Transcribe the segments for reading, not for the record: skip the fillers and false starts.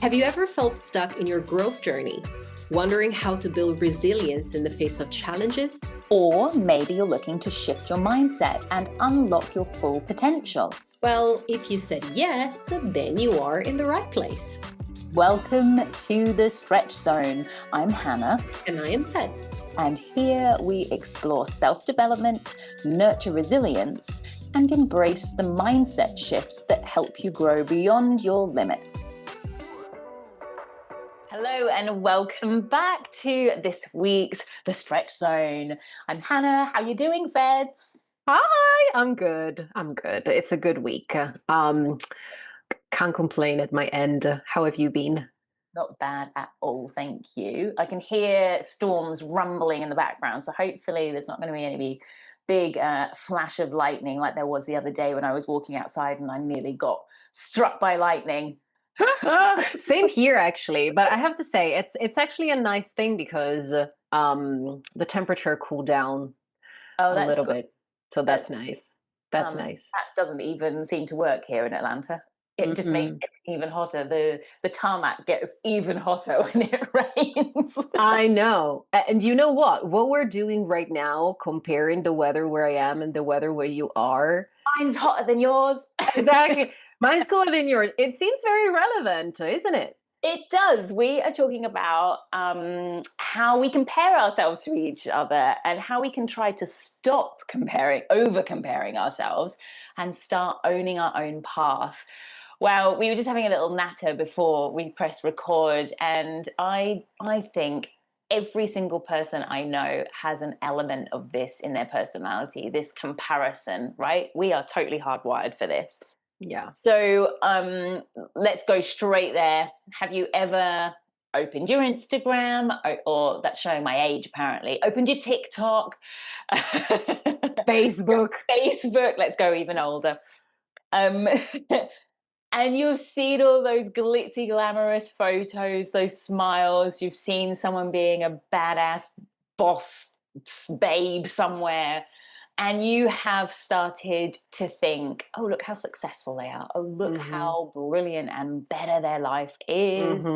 Have you ever felt stuck in your growth journey, wondering how to build resilience in the face of challenges? Or maybe you're looking to shift your mindset and unlock your full potential. Well, if you said yes, then you are in the right place. Welcome to the Stretch Zone. I'm Hannah. And I am Feds. And here we explore self-development, nurture resilience, and embrace the mindset shifts that help you grow beyond your limits. Hello and welcome back to this week's The Stretch Zone. I'm Hannah. How you doing, Feds? Hi, I'm good. It's a good week. Can't complain at my end. How have you been? Not bad at all, thank you. I can hear storms rumbling in the background, so hopefully there's not going to be any big flash of lightning like there was the other day when I was walking outside and I nearly got struck by lightning. Same here, actually. But I have to say, it's actually a nice thing because the temperature cooled down a little bit. So that's nice. That's nice. That doesn't even seem to work here in Atlanta. It just makes it even hotter. The tarmac gets even hotter when it rains. I know. And you know what? What we're doing right now, comparing the weather where I am and the weather where you are. Mine's hotter than yours. Exactly. Mine's cooler than yours. It seems very relevant, isn't it? It does. We are talking about how we compare ourselves to each other and how we can try to stop over comparing ourselves and start owning our own path. Well, we were just having a little natter before we pressed record, and I think every single person I know has an element of this in their personality, this comparison, right? We are totally hardwired for this. Yeah. So let's go straight there. Have you ever opened your Instagram, or that's showing my age apparently, opened your TikTok? Facebook. Let's go even older. And you've seen all those glitzy, glamorous photos, those smiles. You've seen someone being a badass boss babe somewhere. And you have started to think, oh, look how successful they are. Oh, look how brilliant and better their life is.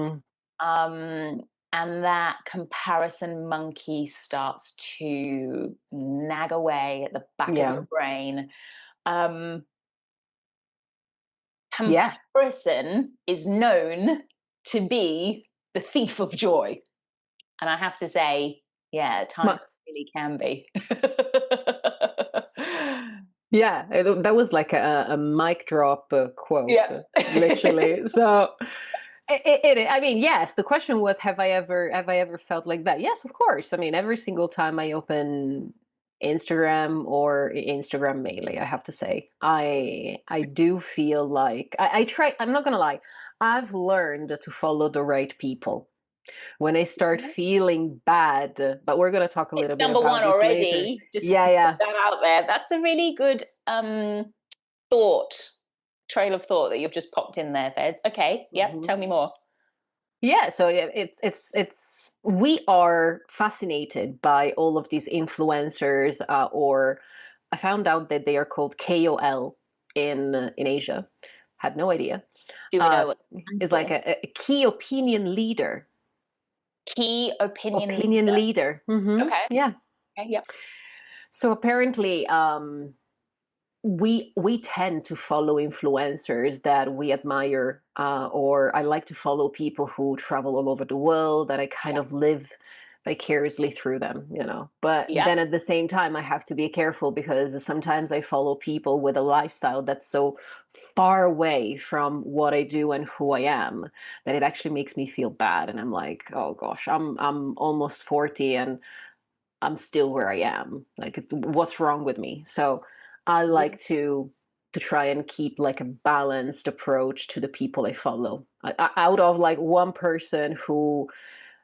And that comparison monkey starts to nag away at the back of your brain. Comparison is known to be the thief of joy. And I have to say, yeah, at times it really can be. Yeah, that was like a mic drop quote, literally. So I mean, yes, the question was, have I ever felt like that? Yes, of course. I mean, every single time I open Instagram or Instagram mainly, I have to say, I do feel like I try. I'm not gonna lie. I've learned to follow the right people. When I start feeling bad, but we're going to talk a little bit about number one this already. later. Just put that out there. That's a really good trail of thought that you've just popped in there, Feds. Okay, tell me more. Yeah, so it's we are fascinated by all of these influencers, or I found out that they are called KOL in Asia. Had no idea. Do we know what it's like a key opinion leader. Key opinion leader. Okay. Yeah. Okay, yep. So apparently, we tend to follow influencers that we admire, or I like to follow people who travel all over the world that I kind of live vicariously through them, you know. But then at the same time, I have to be careful because sometimes I follow people with a lifestyle that's so far away from what I do and who I am that it actually makes me feel bad. And I'm like, oh gosh, I'm almost 40 and I'm still where I am. Like, what's wrong with me? So I like to try and keep like a balanced approach to the people I follow. Out of like one person who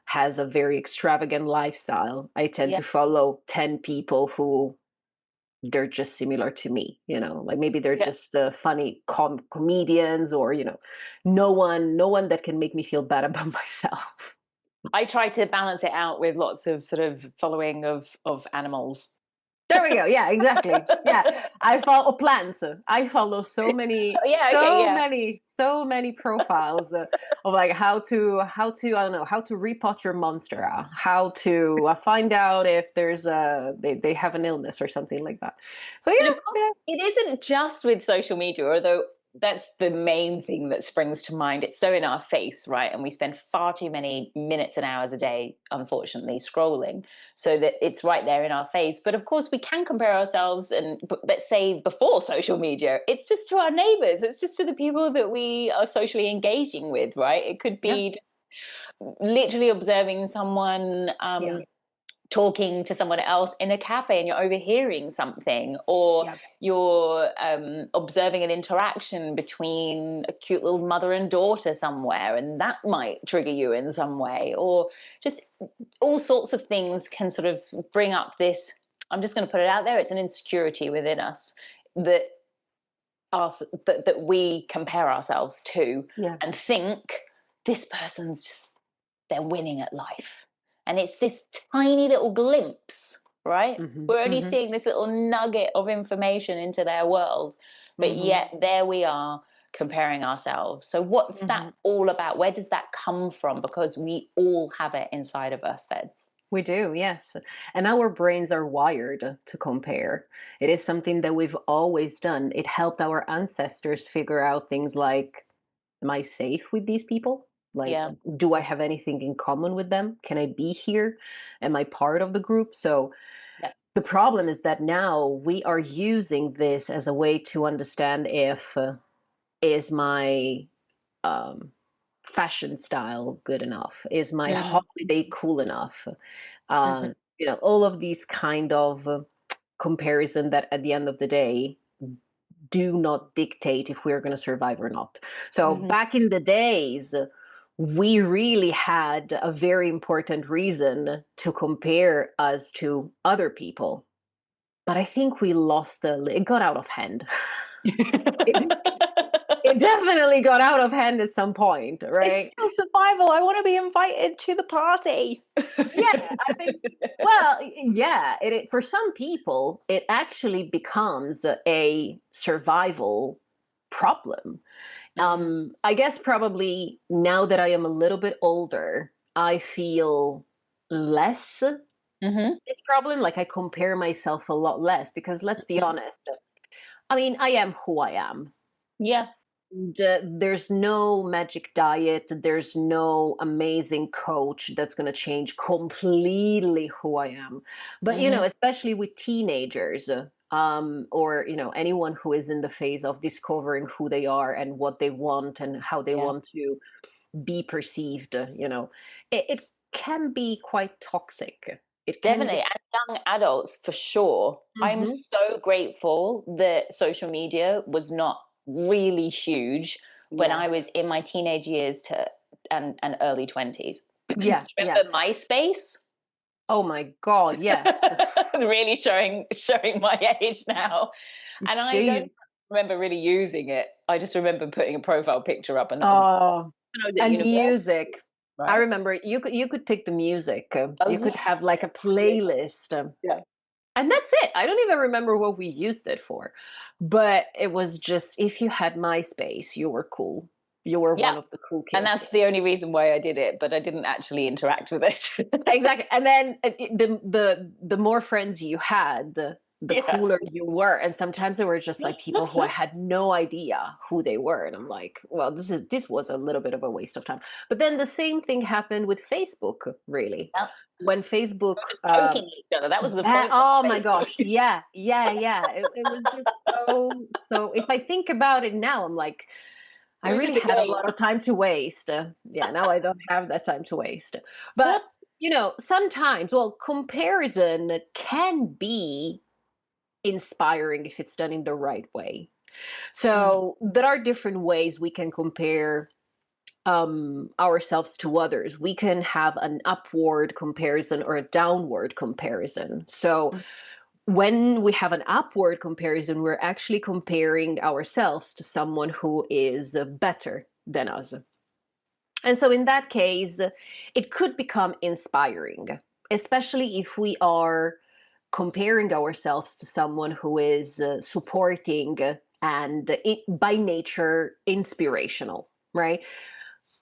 has a very extravagant lifestyle, I tend to follow 10 people who they're just similar to me, you know, like maybe they're just funny comedians, or, you know, no one that can make me feel bad about myself. I try to balance it out with lots of sort of following of animals. There we go. Yeah, exactly. Yeah, I follow plants. I follow so many, Yeah, okay, so yeah. many, so many profiles of like how to I don't know, how to repot your monstera, how to find out if there's they have an illness or something like that. So But of course, yeah, it isn't just with social media, although that's the main thing that springs to mind. It's so in our face, right? And we spend far too many minutes and hours a day, unfortunately, scrolling, so that it's right there in our face. But of course, we can compare ourselves, and let's say before social media, it's just to our neighbors, it's just to the people that we are socially engaging with, right? It could yeah, be literally observing someone yeah, talking to someone else in a cafe and you're overhearing something, or yeah, you're observing an interaction between a cute little mother and daughter somewhere, and that might trigger you in some way, or just all sorts of things can sort of bring up this. I'm just going to put it out there, it's an insecurity within us that that we compare ourselves to yeah. and think this person's just, they're winning at life. And it's this tiny little glimpse, right? Hmm. We're only Hmm. seeing this little nugget of information into their world, but Hmm. yet there we are comparing ourselves. So, what's that Hmm. all about? Where does that come from? Because we all have it inside of us, Beds. We do, yes. And our brains are wired to compare. It is something that we've always done. It helped our ancestors figure out things like, am I safe with these people? Like, Yeah. do I have anything in common with them? Can I be here? Am I part of the group? So Yeah. the problem is that now we are using this as a way to understand if is my um, fashion style good enough? Is my Mm-hmm. holiday cool enough? Mm-hmm. All of these kind of comparison that at the end of the day do not dictate if we're going to survive or not. So Mm-hmm. back in the days, we really had a very important reason to compare us to other people. But I think we lost it got out of hand. it, it definitely got out of hand at some point, It's right? still survival. I want to be invited to the party. Yeah, I think. Well, yeah. For some people, it actually becomes a survival problem. Mm-hmm. I guess probably now that I am a little bit older, I feel less Mm-hmm. this problem. Like I compare myself a lot less because let's be honest. I mean, I am who I am. Yeah. There's no magic diet. There's no amazing coach that's going to change completely who I am. But, Mm-hmm. especially with teenagers, or, anyone who is in the phase of discovering who they are and what they want and how they Yeah. want to be perceived, it can be quite toxic. It can Definitely. be. And young adults for sure. I'm Mhm. so grateful that social media was not really huge when Yeah. I was in my teenage years to and early 20s. Yeah. Yeah. Remember MySpace? Oh my God. Yes. Really showing my age now. And I don't Jeez. remember really using it. I just remember putting a profile picture up, and that was Oh, when I was at and university, music. I right? remember you could pick the music. Oh You yeah. could have like a Yeah. playlist, Yeah. and that's it. I don't even remember what we used it for, but it was just if you had MySpace, you were cool. You were Yeah. one of the cool And kids. that's the only reason why I did it, but I didn't actually interact with it. Exactly. And then the more friends you had, the Yeah. cooler you were. And sometimes there were just like people who I had no idea who they were. And I'm like, well, this was a little bit of a waste of time. But then the same thing happened with Facebook, really. Yeah. When Facebook We're just poking each other. That was the yeah, point of oh my gosh. Facebook. Yeah, yeah, yeah. It was just so if I think about it now, I'm like, I It was really just a had a game. lot of time to waste. Yeah, now I don't have that time to waste. But, sometimes, well, comparison can be inspiring if it's done in the right way. Mm, So there are different ways we can compare ourselves to others. We can have an upward comparison or a downward comparison. So mm, when we have an upward comparison, we're actually comparing ourselves to someone who is better than us. And so, in that case, it could become inspiring, especially if we are comparing ourselves to someone who is supporting and by nature inspirational, right?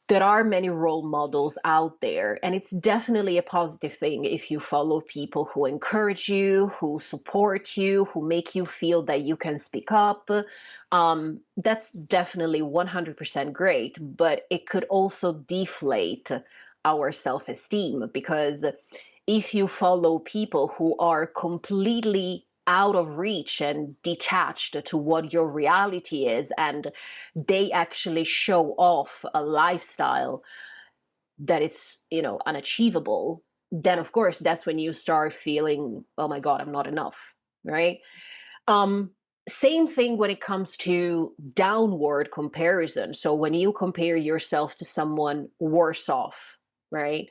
There are many role models out there, and it's definitely a positive thing if you follow people who encourage you, who support you, who make you feel that you can speak up. That's definitely 100% great, but it could also deflate our self-esteem, because if you follow people who are completely out of reach and detached to what your reality is, and they actually show off a lifestyle that it's, unachievable, then of course that's when you start feeling, oh my god, I'm not enough, right? um Same thing when it comes to downward comparison. So when you compare yourself to someone worse off, right?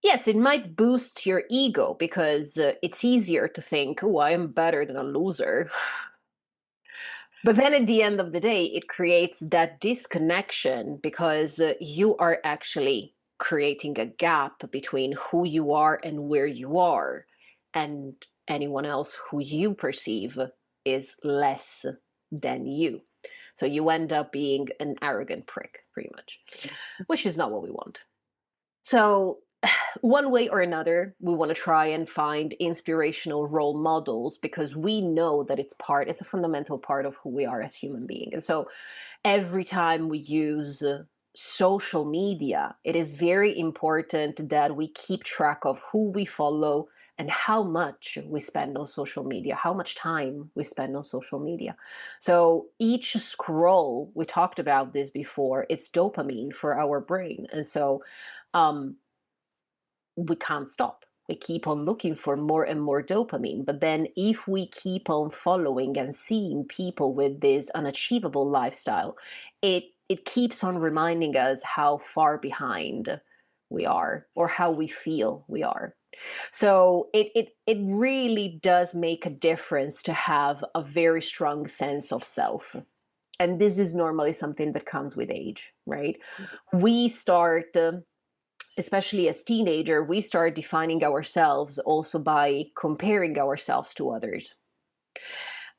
Yes, it might boost your ego, because it's easier to think, oh, I am better than a loser. But then at the end of the day, it creates that disconnection, because you are actually creating a gap between who you are and where you are, and anyone else who you perceive is less than you. So you end up being an arrogant prick, pretty much, which is not what we want. So, one way or another, we want to try and find inspirational role models, because we know that it's a fundamental part of who we are as human beings. And so, every time we use social media, it is very important that we keep track of who we follow and how much we spend on social media, how much time we spend on social media. So each scroll, we talked about this before, it's dopamine for our brain. And so um, we can't stop. We keep on looking for more and more dopamine. But then, if we keep on following and seeing people with this unachievable lifestyle, it keeps on reminding us how far behind we are, or how we feel we are. So it really does make a difference to have a very strong sense of self. And this is normally something that comes with age, right? We start especially as teenager, we start defining ourselves also by comparing ourselves to others.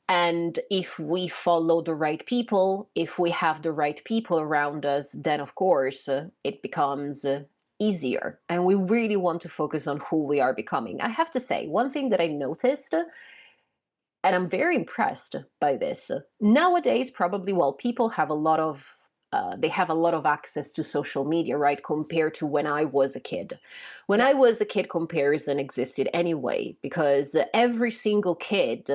And if we follow the right people, if we have the right people around us, then of course it becomes easier. And we really want to focus on who we are becoming. I have to say, one thing that I noticed, and I'm very impressed by this. Nowadays, probably, well, people have a lot of they have a lot of access to social media, right? Compared to when I was a kid. When Yeah. I was a kid, comparison existed anyway, because every single kid,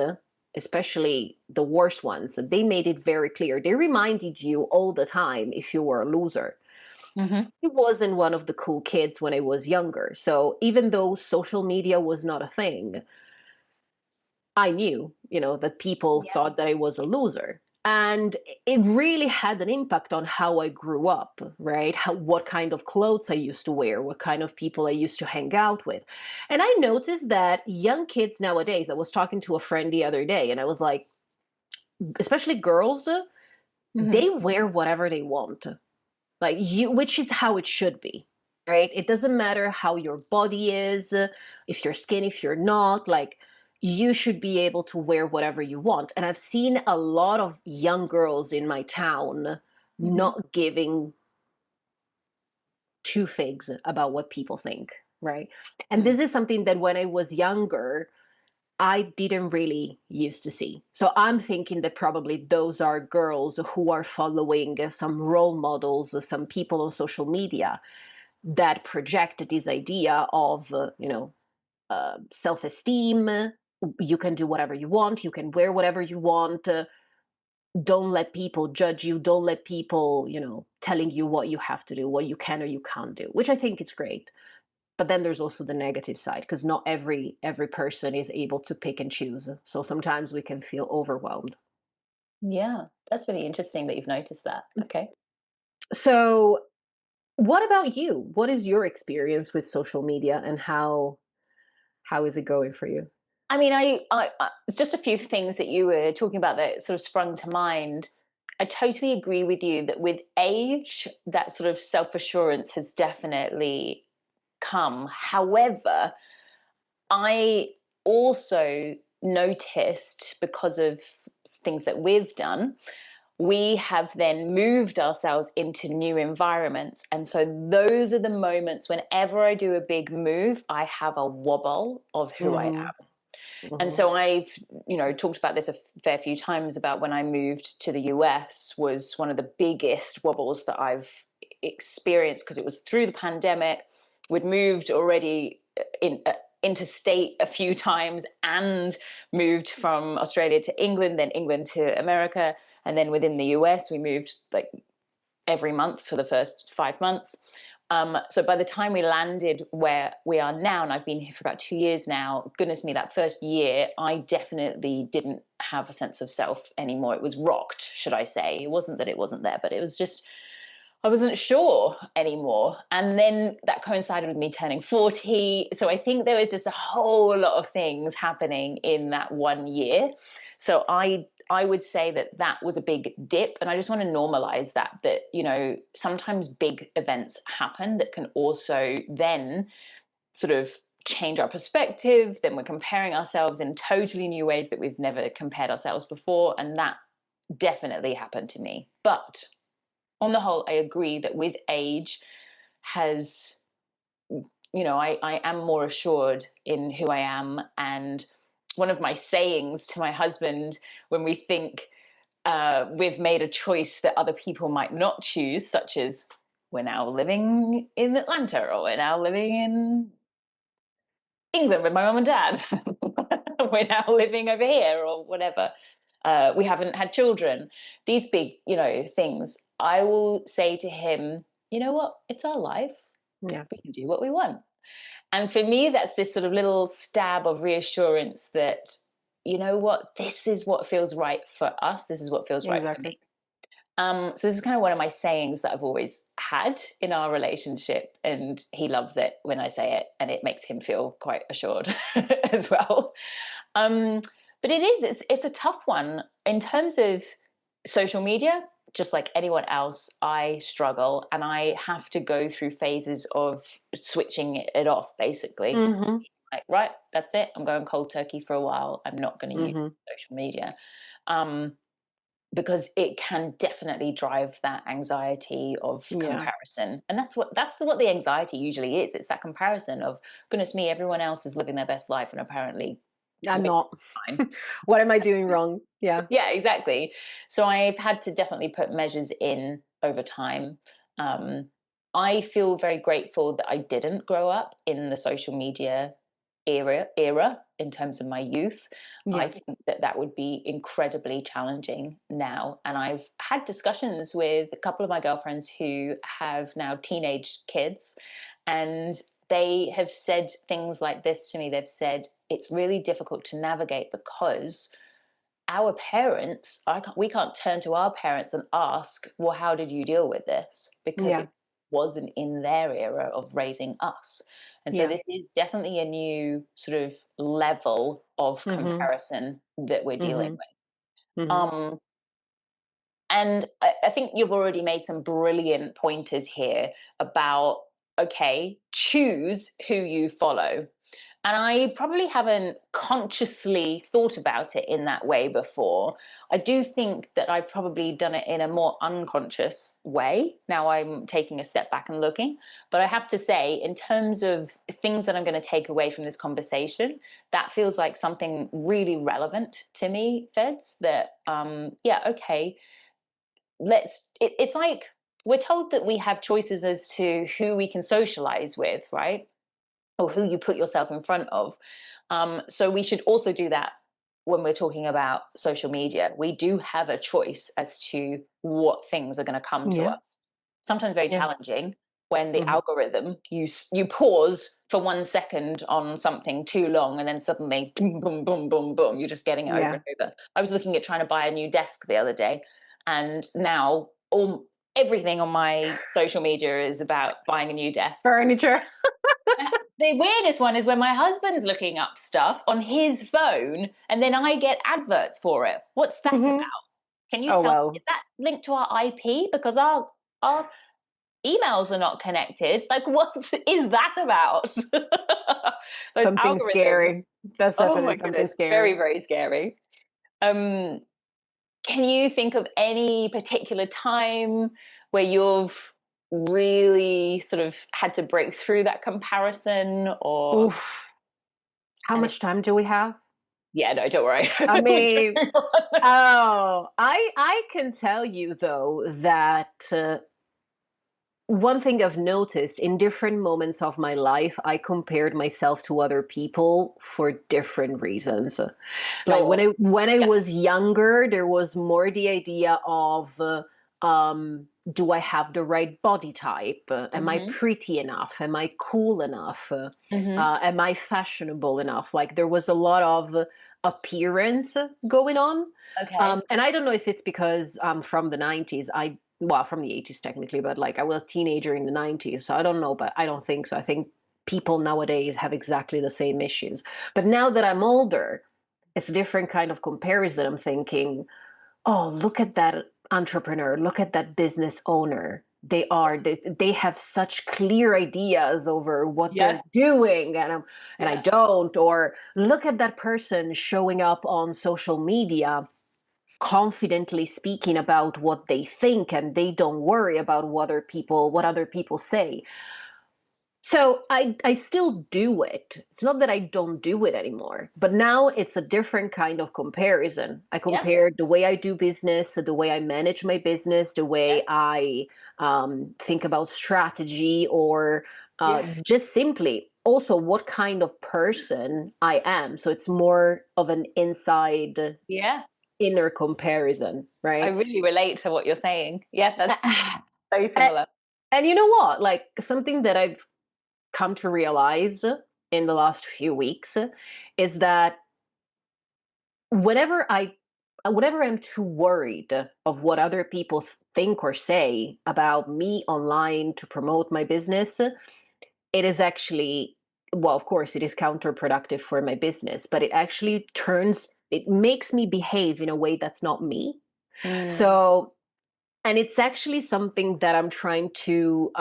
especially the worst ones, they made it very clear. They reminded you all the time if you were a loser. Hmm. I wasn't one of the cool kids when I was younger. So even though social media was not a thing, I knew, that people Yeah. thought that I was a loser. And it really had an impact on how I grew up, right? What kind of clothes I used to wear, what kind of people I used to hang out with. And I noticed that young kids nowadays, I was talking to a friend the other day, and I was like, especially girls, Hmm. they wear whatever they want. Like which is how it should be, right? It doesn't matter how your body is, if you're skinny, if you're not, like, you should be able to wear whatever you want. And I've seen a lot of young girls in my town Hmm. not giving two figs about what people think, right? And Mm. this is something that when I was younger, I didn't really used to see. So I'm thinking that probably those are girls who are following some role models, some people on social media that project this idea of, self-esteem. You can do whatever you want. You can wear whatever you want. Don't let people judge you. Don't let people, telling you what you have to do, what you can or you can't do, which I think is great. But then there's also the negative side, because not every person is able to pick and choose. So sometimes we can feel overwhelmed. Yeah, that's really interesting that you've noticed that. Okay. So what about you? What is your experience with social media, and how is it going for you? I mean, it's just a few things that you were talking about that sort of sprung to mind. I totally agree with you that with age, that sort of self assurance has definitely come. However, I also noticed, because of things that we've done, we have then moved ourselves into new environments. And so those are the moments whenever I do a big move, I have a wobble of who I Mhm. am. And Mhm. so I've, talked about this a fair few times about when I moved to the US was one of the biggest wobbles that I've experienced, because it was through the pandemic. We'd moved already interstate a few times, and moved from Australia to England, then England to America. And then within the US, we moved like every month for the first 5 months. So by the time we landed where we are now, and I've been here for about 2 years now, goodness me, that first year, I definitely didn't have a sense of self anymore. It was rocked, should I say. It wasn't that it wasn't there, but it was just, I wasn't sure anymore. And then that coincided with me turning 40. So I think there was just a whole lot of things happening in that 1 year. So I would say that that was a big dip. And I just want to normalize that, sometimes big events happen that can also then sort of change our perspective. Then we're comparing ourselves in totally new ways that we've never compared ourselves before. And that definitely happened to me. But on the whole, I agree that with age has, I am more assured in who I am. And one of my sayings to my husband, when we think we've made a choice that other people might not choose, such as we're now living in Atlanta, or we're now living in England with my mum and dad, we're now living over here, or whatever. We haven't had children. These big, things. I will say to him, you know what? It's our life. Yeah. We can do what we want. And for me, that's this sort of little stab of reassurance that, you know what? This is what feels right for us. This is what feels right for me. Exactly. So this is kind of one of my sayings that I've always had in our relationship, and he loves it when I say it, and it makes him feel quite assured as well. Um, but it's a tough one in terms of social media. Just like anyone else, I struggle, and I have to go through phases of switching it off. Basically, Mhm. like, right, that's it. I'm going cold turkey for a while. I'm not going to use Mhm. social media. Um, because it can definitely drive that anxiety of Yeah. comparison. And that's what the anxiety usually is. It's that comparison of, goodness me, everyone else is living their best life, and apparently I'm we're not. fine. What am I doing wrong? Yeah. Yeah, exactly. So I've had to definitely put measures in over time. Um, I feel very grateful that I didn't grow up in the social media era in terms of my youth. I Yeah. think that would be incredibly challenging now. And I've had discussions with a couple of my girlfriends who have now teenage kids, and they have said things like this to me. They've said it's really difficult to navigate because our parents, we can't turn to our parents and ask, well, how did you deal with this? Because Yeah. it wasn't in their era of raising us. And so Yeah. this is definitely a new sort of level of Mhm. comparison that we're dealing Mhm. with. Mhm. And I think you've already made some brilliant pointers here about, okay, choose who you follow. And I probably haven't consciously thought about it in that way before. I do think that I've probably done it in a more unconscious way. Now I'm taking a step back and looking. But I have to say, in terms of things that I'm going to take away from this conversation, that feels like something really relevant to me, Feds. That, yeah, okay, it's like we're told that we have choices as to who we can socialize with, right? Or who you put yourself in front of. So we should also do that when we're talking about social media. We do have a choice as to what things are going to come to Yeah. us. Sometimes very Yeah. challenging when the Mhm. algorithm, you pause for 1 second on something too long, and then suddenly boom, boom, boom, boom, boom, you're just getting it over Yeah. and over. I was looking at trying to buy a new desk the other day, and now everything on my social media is about buying a new desk. Furniture. The weirdest one is when my husband's looking up stuff on his phone, and then I get adverts for it. What's that Mhm. about? Can you Oh, tell me? well. Is that linked to our IP? Because our emails are not connected. Like, what is that about? Those Something algorithms. scary. That's Oh definitely my something goodness, very, scary. very scary. Um, can you think of any particular time where you've really sort of had to break through that comparison, or Oof. How and it, much time do we have? yeah, no, don't worry. I We can mean, move on. I can tell you though that one thing I've noticed in different moments of my life, I compared myself to other people for different reasons. Like Sure. when I Yeah. was younger, there was more the idea of do I have the right body type? Am I Mm-hmm. pretty enough? Am I cool enough? Mm-hmm. Am I fashionable enough? Like there was a lot of appearance going on. Okay. And I don't know if it's because I'm from the 90s. Well, from the 80s technically, but like I was a teenager in the 90s, so I don't know, but I don't think so. I think people nowadays have exactly the same issues. But now that I'm older, it's a different kind of comparison. I'm thinking, oh, look at that entrepreneur, look at that business owner. They have such clear ideas over what Yeah. they're doing, and I Yeah. don't. Or look at that person showing up on social media confidently speaking about what they think, and they don't worry about what other people say. So I still do it. It's not that I don't do it anymore, but now it's a different kind of comparison. I Yeah. compare the way I do business, the way I manage my business, the Yeah. way I think about strategy, or Yeah. just simply also what kind of person I am. So it's more of an inside Yeah. inner comparison, I right? really relate to what you're saying. Yeah, that's so and, similar. and you know what? Like something that I've come to realize in the last few weeks is that whenever I whenever I'm too worried of what other people think or say about me online to promote my business, it is actually, well, of course, it is counterproductive for my business, but it makes me behave in a way that's not me. Mm. So, and it's actually something that I'm trying to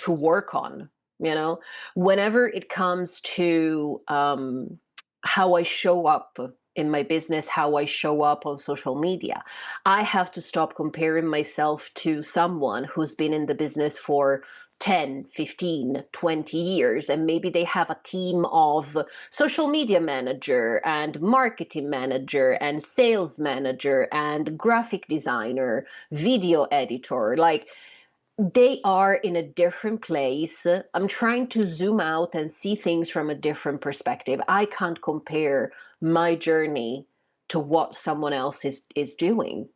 work on. You know, whenever it comes to how I show up in my business, how I show up on social media, I have to stop comparing myself to someone who's been in the business for 10, 15, 20 years, and maybe they have a team of social media manager and marketing manager and sales manager and graphic designer, video editor. Like they are in a different place. I'm trying to zoom out and see things from a different perspective. I can't compare my journey to what someone else is doing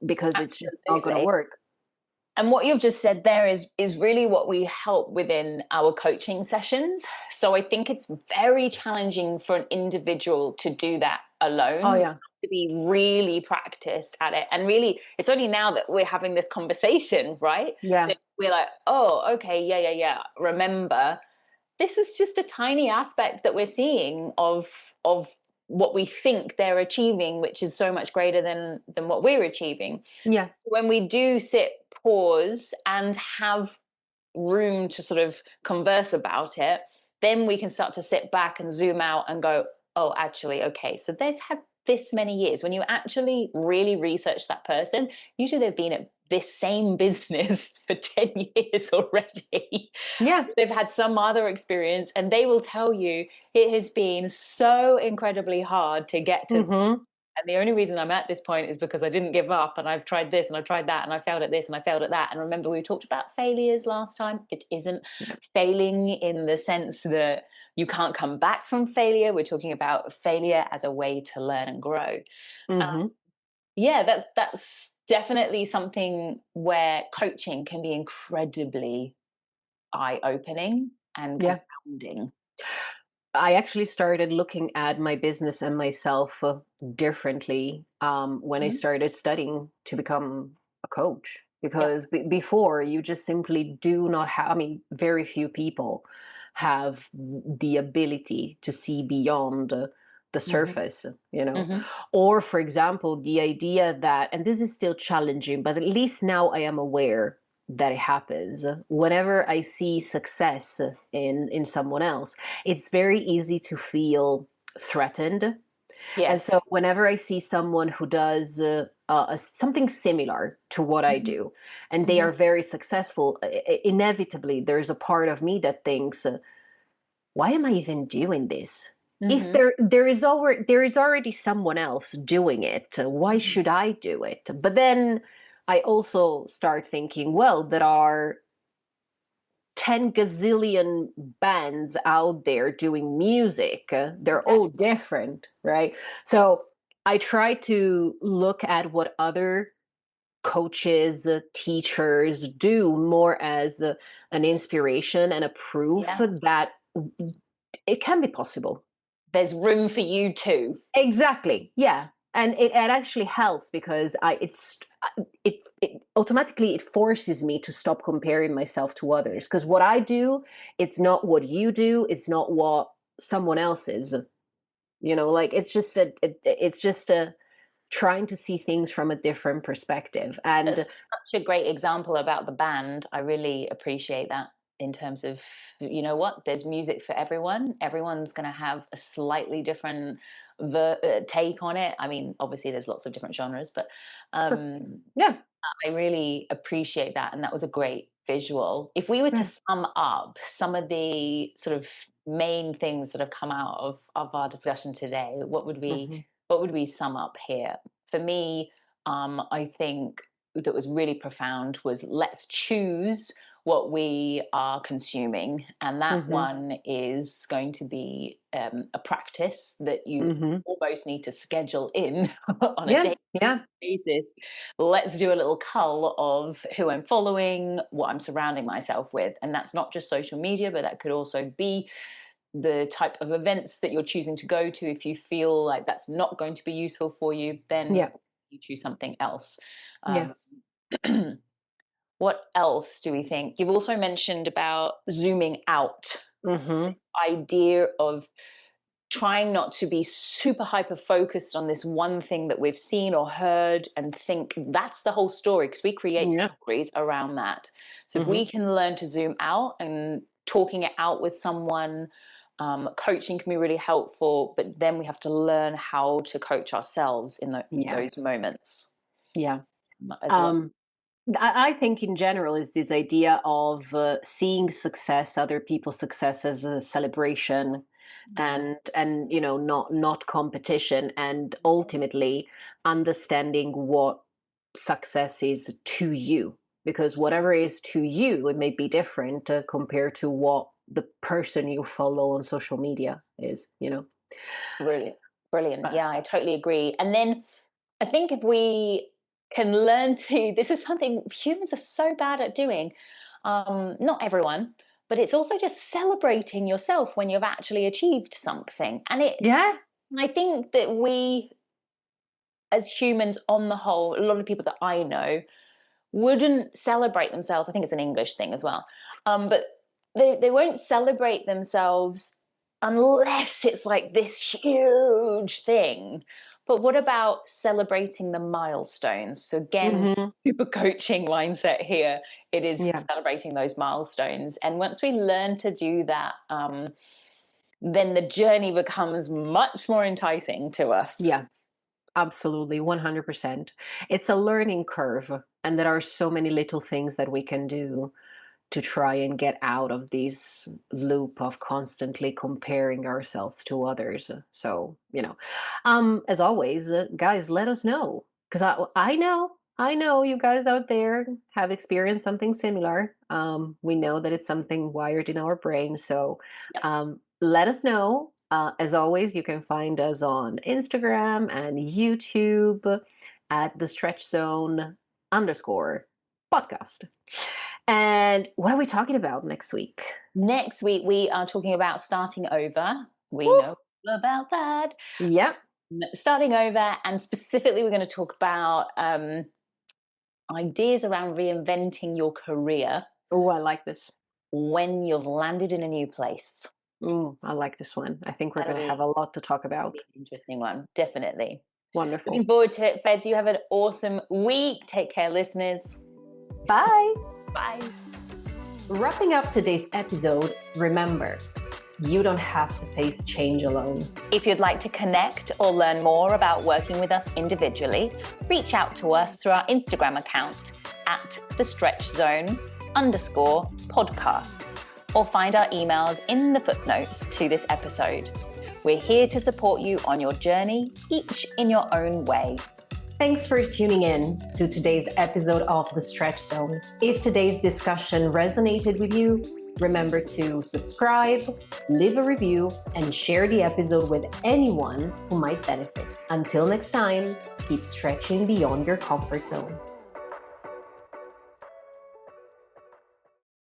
because it's just not going to Absolutely. work. And what you've just said there is really what we help within our coaching sessions. So I think it's very challenging for an individual to do that Oh alone. You yeah, have to be really practiced at it. And really, it's only now that we're having this conversation, right? yeah. That we're like, oh, okay, yeah, yeah, yeah. Remember, this is just a tiny aspect that we're seeing of what we think they're achieving, which is so much greater than what we're achieving. Yeah. When we do sit, pause, and have room to sort of converse about it, then we can start to sit back and zoom out and go, oh, actually, okay, so they've had this many years. When you actually really research that person, usually they've been at this same business for 10 years already. Yeah. They've had some other experience, and they will tell you it has been so incredibly hard to get to, Mhm. and the only reason I'm at this point is because I didn't give up, and I've tried this and I've tried that and I failed at this and I failed at that. And remember, we talked about failures last time. It isn't Yeah. failing in the sense that you can't come back from failure. We're talking about failure as a way to learn and grow. Mhm. Yeah, that's definitely something where coaching can be incredibly eye-opening and Yeah. confounding. I actually started looking at my business and myself differently when I Mhm. started studying to become a coach. Yep. Because before, you just simply do not have, I mean, very few people have the ability to see beyond the Hmm. surface, you know? Hmm. Or, for example, the idea that, and this is still challenging, but at least now I am aware. that it happens. Whenever I see success in someone else, it's very easy to feel threatened. And so Yes. whenever I see someone who does something similar to what I Mhm. do, and they Mhm. are very successful, inevitably there's a part of me that thinks, why am I even doing this? If Mhm. there is already someone else doing it, why Mhm. should I do it? But then I also start thinking, well, there are 10 gazillion bands out there doing music. They're all Exactly. different, right? So I try to look at what other coaches, teachers do more as an inspiration and a proof Yeah. that it can be possible. There's room for you too. Exactly. Yeah. And it actually helps because it automatically it forces me to stop comparing myself to others, because what I do, it's not what you do, it's not what someone else is. Like it's just a trying to see things from a different perspective. That's And such a great example about the band. I really appreciate that in terms of, you know what, there's music for everyone. Everyone's going to have a slightly different take on it. I mean, obviously, there's lots of different genres, but um, yeah. I really appreciate that. And that was a great visual. If we were to Yeah. sum up some of the sort of main things that have come out of our discussion today, Hmm. what would we sum up here? For me, I think that was really profound was let's choose what we are consuming. And that Hmm. one is going to be a practice that you Hmm. almost need to schedule in on a Yeah. daily Yeah. basis. Let's do a little cull of who I'm following, what I'm surrounding myself with. And that's not just social media, but that could also be the type of events that you're choosing to go to. If you feel like that's not going to be useful for you, then Yeah. you choose something else. Yeah. Um, what else do we think? You've also mentioned about zooming out. So Hmm. this idea of trying not to be super hyper focused on this one thing that we've seen or heard and think that's the whole story, because we create Yeah. stories around that. So if we Hmm. can learn to zoom out and talking it out with someone, coaching can be really helpful, but then we have to learn how to coach ourselves in Yeah. those moments Yeah. as well. um I think in general is this idea of seeing success, other people's success, as a celebration, Mm. and not competition, and ultimately understanding what success is to you, because whatever is to you, it may be different compared to what the person you follow on social media is. Brilliant. Brilliant. But Yeah, I totally agree. And then I think if we can learn to, this is something humans are so bad at doing. Not everyone, but it's also just celebrating yourself when you've actually achieved something. yeah. I think that we, as humans on the whole, a lot of people that I know wouldn't celebrate themselves. I think it's an English thing as well. But they won't celebrate themselves unless it's like this huge thing. But what about celebrating the milestones? So again, Hmm. super coaching mindset here. It is Yeah. celebrating those milestones. And once we learn to do that, then the journey becomes much more enticing to us. Yeah. Absolutely, 100%. It's a learning curve, and there are so many little things that we can do to try and get out of this loop of constantly comparing ourselves to others. So, as always, guys, let us know, because I know you guys out there have experienced something similar. We know that it's something wired in our brain. So, Yep. let us know. As always, you can find us on Instagram and YouTube at the Stretch Zone _ podcast. And what are we talking about next week? Next week, we are talking about starting over. We Woo! know all about that. Yep. Starting over, and specifically, we're going to talk about ideas around reinventing your career Oh, I like this. when you've landed in a new place. I like this one. I think we're That'll going to have be, a lot to talk be about. an interesting one, definitely. Looking Wonderful. forward to it, Feds. You have an awesome week. Take care, listeners. Bye. Bye. Wrapping up today's episode, remember, you don't have to face change alone. If you'd like to connect or learn more about working with us individually, reach out to us through our Instagram account at thestretchzone_podcast, or find our emails in the footnotes to this episode. We're here to support you on your journey, each in your own way. Thanks for tuning in to today's episode of The Stretch Zone. If today's discussion resonated with you, remember to subscribe, leave a review, and share the episode with anyone who might benefit. Until next time, keep stretching beyond your comfort zone.